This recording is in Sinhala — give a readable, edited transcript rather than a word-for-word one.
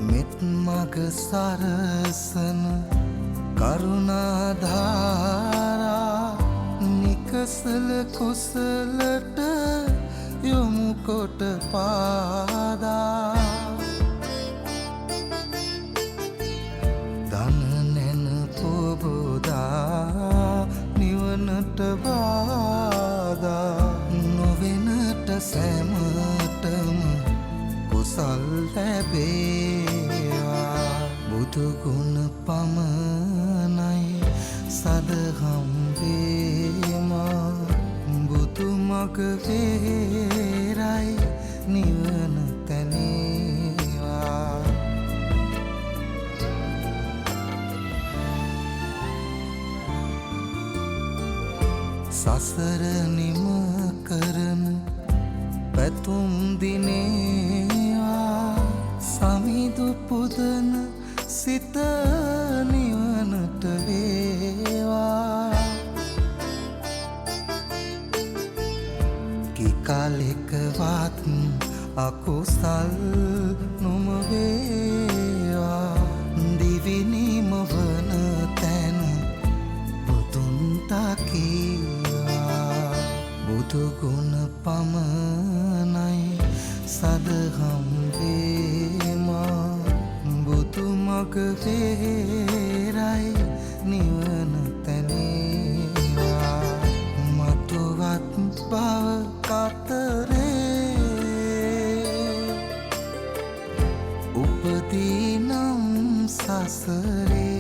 මෙත් මග සරසන කරුණාධාරා නිකසල කුසලට යොමු කොට පාදා දන නැන පොබෝදා නිවනට බාදා නොවෙනට සැමටම කුසල් ලැබේවා බුදුගුණ පමණයි සදහම් වේමා බුදු මග වේරයි නිවන තැනේවා සසර නිම කරන පැතුම් දිනේවා සමිදු පුදන සිත නිවනට වේවා කිකාලෙකවත් අකුසල් නොම වේවා දිවිනිම වන තැන බුදුන් තකීවා බුදුගුණ පමණයි සදහම් වේමා බුදු මග වේරයි නිවන තැනේවා මතුවත් බව කතරේ උපදීනම් සසරේ